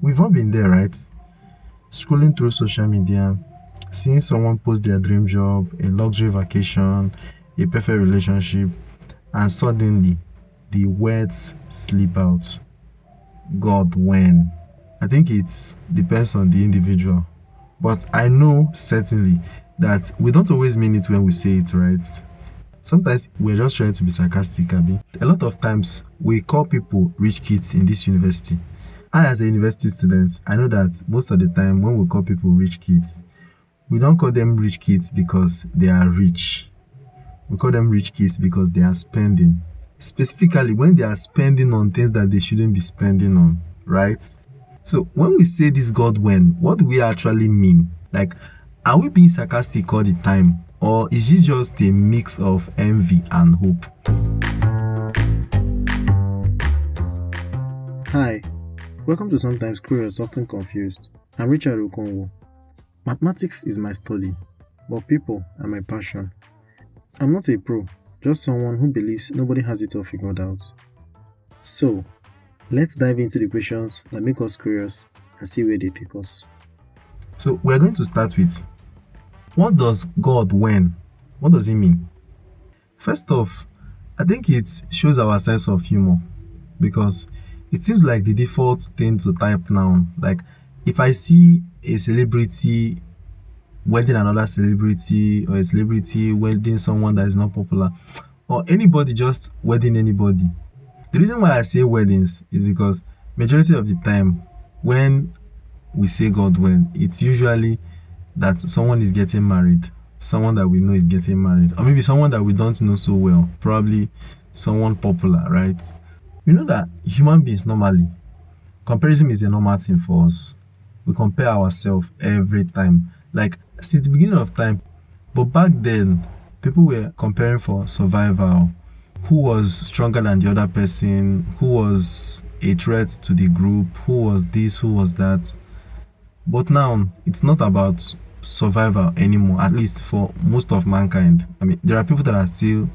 We've all been there, right? Scrolling through social media, seeing someone post their dream job, a luxury vacation, a perfect relationship, and suddenly the words slip out. God, when? I think it depends on the individual. But I know certainly that we don't always mean it when we say it, right? Sometimes we're just trying to be sarcastic, Abby. A lot of times we call people rich kids in this university. I, as a university student, I know that most of the time when we call people rich kids, we don't call them rich kids because they are rich. We call them rich kids because they are spending. Specifically, when they are spending on things that they shouldn't be spending on, right? So when we say this God when, what do we actually mean? Like, are we being sarcastic all the time? Or is it just a mix of envy and hope? Hi, welcome to Sometimes Curious, Often Confused. I'm Richard Okonwo. Mathematics is my study, but people are my passion. I'm not a pro, just someone who believes nobody has it all figured out. So, let's dive into the questions that make us curious and see where they take us. So, we're going to start with, what does God when? What does it mean? First off, I think it shows our sense of humor because it seems like the default thing to type now. Like, if I see a celebrity wedding another celebrity, or a celebrity wedding someone that is not popular, or anybody just wedding anybody. The reason why I say weddings is because majority of the time when we say God when, it's usually that someone is getting married, someone that we know is getting married, or maybe someone that we don't know so well, probably someone popular, right? We know that human beings normally, comparison is a normal thing for us. We compare ourselves every time, like since the beginning of time. But back then, people were comparing for survival. Who was stronger than the other person? Who was a threat to the group? Who was this? Who was that? But now, it's not about survival anymore, at least for most of mankind. I mean, there are people that are still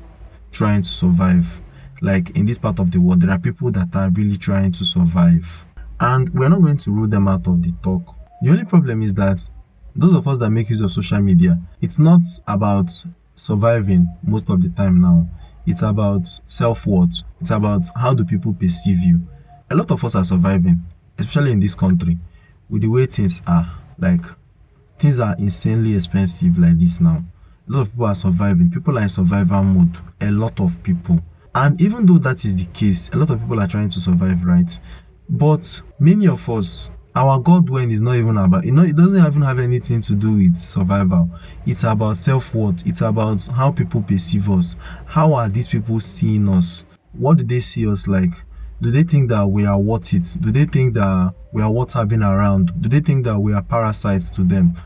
trying to survive. Like in this part of the world, there are people that are really trying to survive. And we're not going to rule them out of the talk. The only problem is that those of us that make use of social media, it's not about surviving most of the time now. It's about self-worth. It's about how do people perceive you. A lot of us are surviving, especially in this country, with the way things are. Like, things are insanely expensive like this now. A lot of people are surviving. People are in survival mode. A lot of people. And even though that is the case, a lot of people are trying to survive, right? But many of us, our God when is not even about, it doesn't even have anything to do with survival. It's about self-worth. It's about how people perceive us. How are these people seeing us? What do they see us like? Do they think that we are worth it? Do they think that we are worth having around? Do they think that we are parasites to them?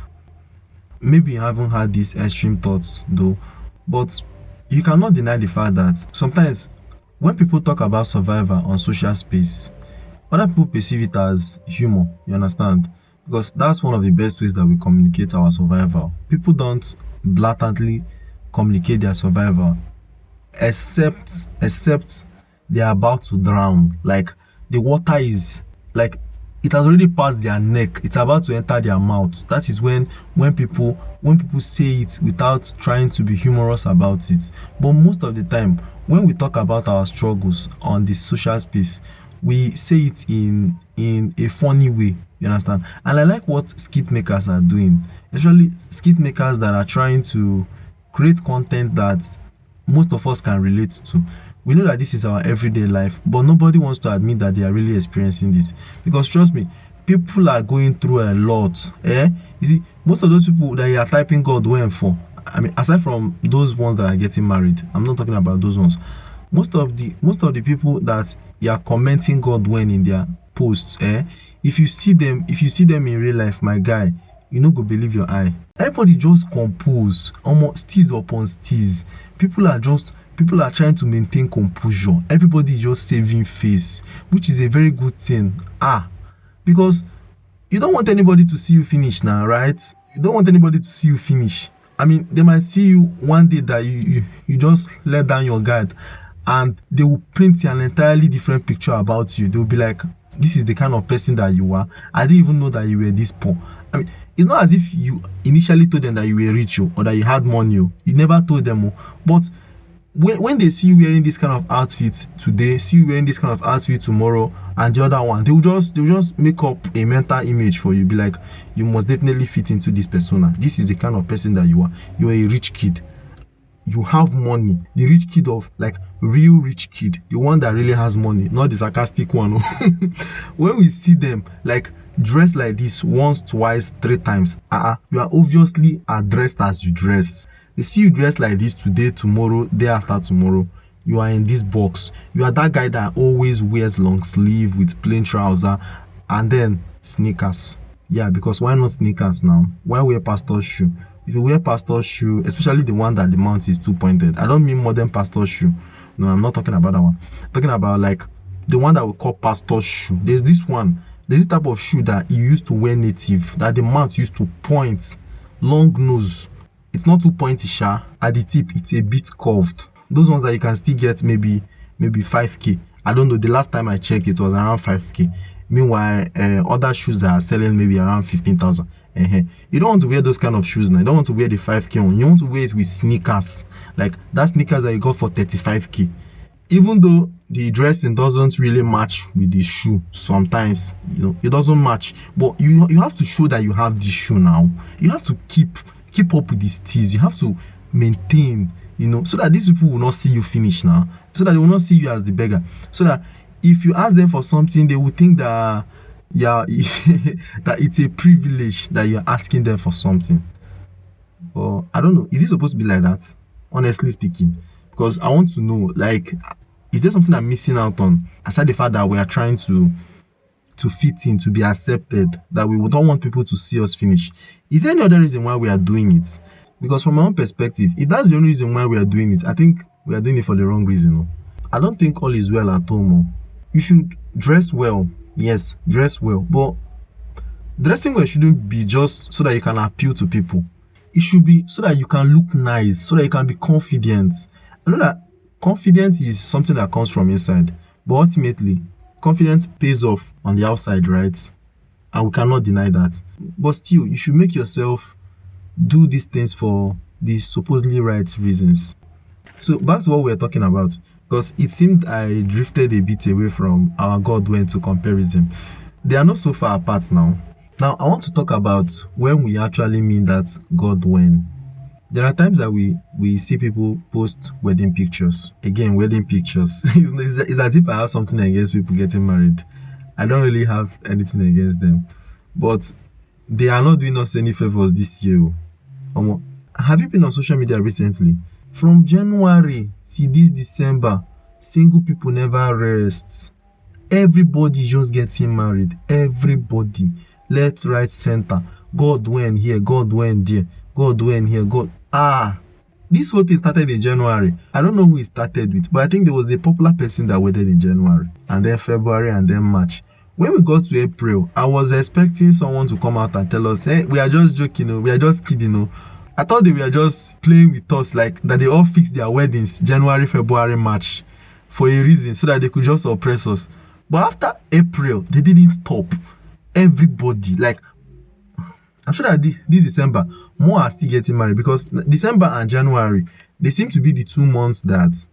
Maybe you haven't had these extreme thoughts though, but you cannot deny the fact that sometimes when people talk about survival on social space, other people perceive it as humor, you understand? Because that's one of the best ways that we communicate our survival. People don't blatantly communicate their survival except they are about to drown. Like the water is like it has already passed their neck, it's about to enter their mouth. That is when people say it without trying to be humorous about it. But most of the time when we talk about our struggles on the social space, we say it in a funny way, you understand? And I like what skit makers are doing, especially skit makers that are trying to create content that most of us can relate to. We know that this is our everyday life, but nobody wants to admit that they are really experiencing this. Because trust me, people are going through a lot. You see, most of those people that you are typing God when for, I mean, aside from those ones that are getting married, I'm not talking about those ones. Most of the people that you are commenting God when in their posts, if you see them in real life, my guy, you no go believe your eye. Everybody just compose, almost steez upon steez. People are trying to maintain composure. Everybody is just saving face, which is a very good thing. Because you don't want anybody to see you finish now, right? You don't want anybody to see you finish. I mean, they might see you one day that you just let down your guard, and they will paint an entirely different picture about you. They'll be like, this is the kind of person that you are. I didn't even know that you were this poor. I mean, it's not as if you initially told them that you were rich or that you had money. You never told them. But when they see you wearing this kind of outfit today, see you wearing this kind of outfit tomorrow, and the other one, they will just make up a mental image for you. Be like, you must definitely fit into this persona. This is the kind of person that you are. You are a rich kid. You have money. The rich kid of like real rich kid, the one that really has money, not the sarcastic one. When we see them like dressed like this once, twice, 3 times, you are obviously addressed as you dress. They see you dress like this today, tomorrow, day after tomorrow. You are in this box. You are that guy that always wears long sleeve with plain trouser and then sneakers. Yeah, because why not sneakers now? Why wear pastor shoe? If you wear pastor shoe, especially the one that the mount is two pointed, I don't mean modern pastor shoe. No, I'm not talking about that one. I'm talking about like the one that we call pastor shoe. There's this type of shoe that you used to wear native, that the mount used to point, long nose. It's not too pointy, at the tip, it's a bit curved. Those ones that you can still get maybe 5k. I don't know, the last time I checked it was around 5k. Meanwhile, other shoes that are selling maybe around 15,000. You don't want to wear those kind of shoes now. You don't want to wear the 5k one. You want to wear it with sneakers. Like that sneakers that you got for 35k. Even though the dressing doesn't really match with the shoe sometimes, it doesn't match. But you have to show that you have the shoe now. You have to keep up with these steez. You have to maintain, so that these people will not see you finish now. So that they will not see you as the beggar. So that if you ask them for something, they will think that that it's a privilege that you're asking them for something. Or I don't know, is it supposed to be like that? Honestly speaking, because I want to know, like, is there something I'm missing out on aside the fact that we are trying to fit in, to be accepted, that we don't want people to see us finish? Is there any other reason why we are doing it? Because from my own perspective, if that's the only reason why we are doing it, I think we are doing it for the wrong reason. I don't think all is well at home. You should dress well. Yes, dress well. But dressing well shouldn't be just so that you can appeal to people. It should be so that you can look nice, so that you can be confident. I know that confidence is something that comes from inside, but ultimately, confidence pays off on the outside, right? And we cannot deny that. But still, you should make yourself do these things for the supposedly right reasons. So back to what we're talking about, because it seemed I drifted a bit away from our God went to comparison. They are not so far apart now. Now, I want to talk about when we actually mean that God when. There are times that we see people post wedding pictures. Again, wedding pictures. It's as if I have something against people getting married. I don't really have anything against them. But they are not doing us any favors this year. Have you been on social media recently? From January till this December, single people never rest. Everybody just getting married. Everybody. Left, right, center. God when here, God when there. God when here, God. This whole thing started in January. I don't know who it started with, but I think there was a popular person that wedded in January, and then February, and then March. When we got to April, I was expecting someone to come out and tell us, hey, we are just joking, we are just kidding. I thought they were just playing with us, like that they all fixed their weddings January, February, March for a reason, so that they could just oppress us. But after April, they didn't stop. Everybody, like, I'm sure that this December, more are still getting married, because December and January, they seem to be the 2 months that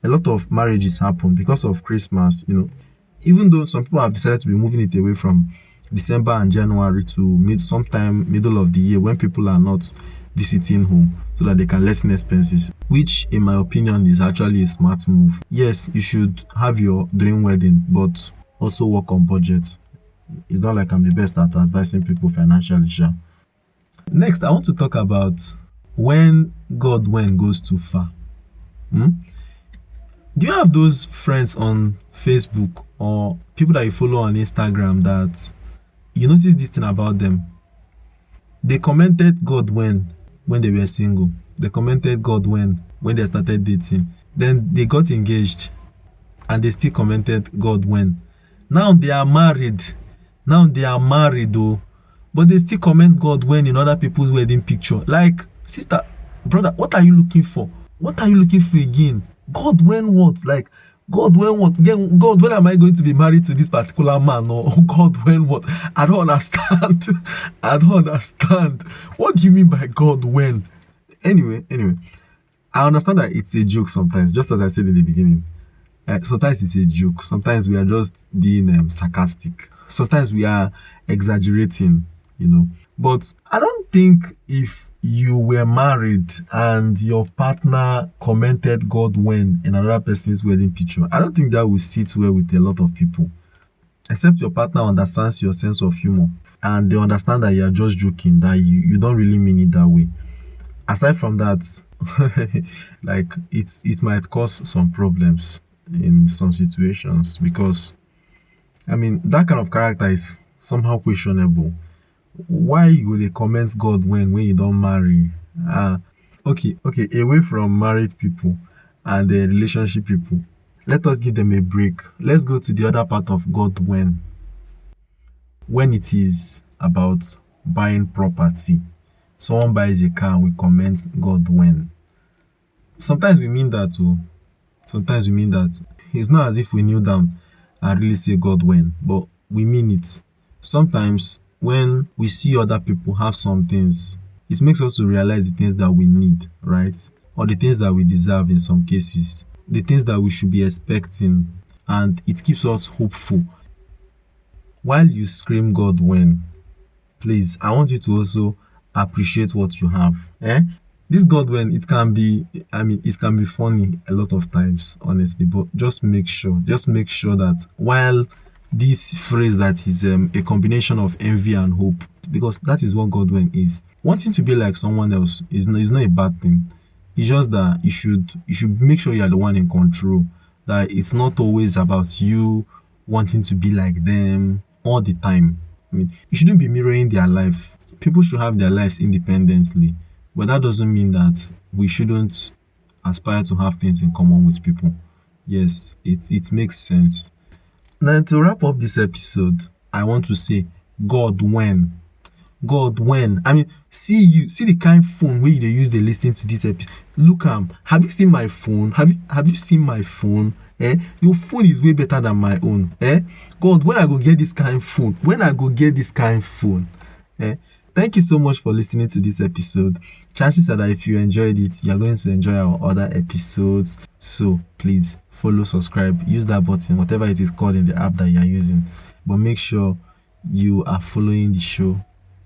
a lot of marriages happen because of Christmas, Even though some people have decided to be moving it away from December and January to sometime middle of the year when people are not visiting home, so that they can lessen expenses, which in my opinion is actually a smart move. Yes, you should have your dream wedding, but also work on budget. It's not like I'm the best at advising people financially. Next, I want to talk about when God when goes too far. Do you have those friends on Facebook or people that you follow on Instagram that you notice this thing about them? They commented God when they were single. They commented God when they started dating. Then they got engaged and they still commented God when. Now they are married. Though, but they still comment God when in other people's wedding picture. Like, sister, brother, what are you looking for? What are you looking for again? God when what? Like, God, when what? Again, God, when am I going to be married to this particular man? Or oh God, when what? I don't understand. I don't understand. What do you mean by God, when? Anyway, I understand that it's a joke sometimes, just as I said in the beginning. Sometimes it's a joke. Sometimes we are just being sarcastic. Sometimes we are exaggerating, you know. But I don't think if you were married and your partner commented God when in another person's wedding picture, I don't think that will sit well with a lot of people. Except your partner understands your sense of humor and they understand that you are just joking, that you don't really mean it that way. Aside from that, like it might cause some problems in some situations because I mean that kind of character is somehow questionable. Why you dey comment God when you don't marry? Okay, away from married people and the relationship people, let us give them a break. Let's go to the other part of God when it is about buying property. Someone buys a car and we comment God when. Sometimes we mean that too. Sometimes we mean that. It's not as if we kneel down and really say God when, but we mean it. Sometimes when we see other people have some things, it makes us to realize the things that we need, right? Or the things that we deserve in some cases, the things that we should be expecting, and it keeps us hopeful. While you scream God when, please, I want you to also appreciate what you have. This God when it can be, I mean, it can be funny a lot of times, honestly, but just make sure that while this phrase that is a combination of envy and hope, because that is what God when is. Wanting to be like someone else is not a bad thing. It's just that you should make sure you are the one in control. That it's not always about you wanting to be like them all the time. I mean, you shouldn't be mirroring their life. People should have their lives independently, but that doesn't mean that we shouldn't aspire to have things in common with people. Yes, it makes sense. Now to wrap up this episode, I want to say God when. God when. I mean, see the kind phone where you dey use dey lis ten to this episode. Look have you seen my phone? Have you seen my phone? Your phone is way better than my own. God, when I go get this kind phone? When I go get this kind phone? Thank you so much for listening to this episode. Chances are that if you enjoyed it, you're going to enjoy our other episodes. So please follow, subscribe, use that button, whatever it is called in the app that you are using. But make sure you are following the show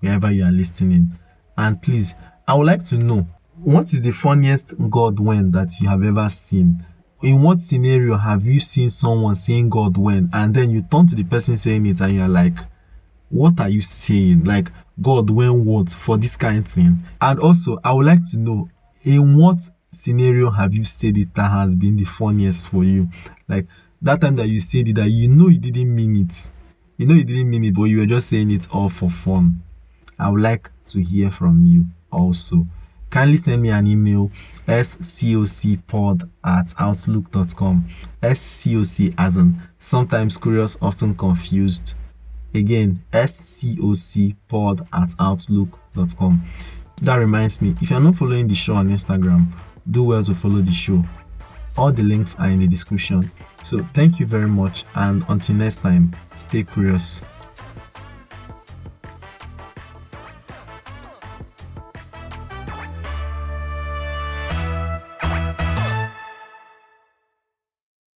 wherever you are listening. And please, I would like to know, what is the funniest God when that you have ever seen? In what scenario have you seen someone saying God when and then you turn to the person saying it and you're like, what are you saying? Like, God when what for this kind of thing? And also, I would like to know, in what scenario have you said it that has been the funniest for you? Like that time that you said it that you know you didn't mean it. You know you didn't mean it, but you were just saying it all for fun. I would like to hear from you also. Kindly send me an email, scocpod@outlook.com. SCOC as in sometimes curious, often confused. Again, scocpod@outlook.com. That reminds me, if you're not following the show on Instagram, do well to follow the show. All the links are in the description. So thank you very much, and until next time, stay curious.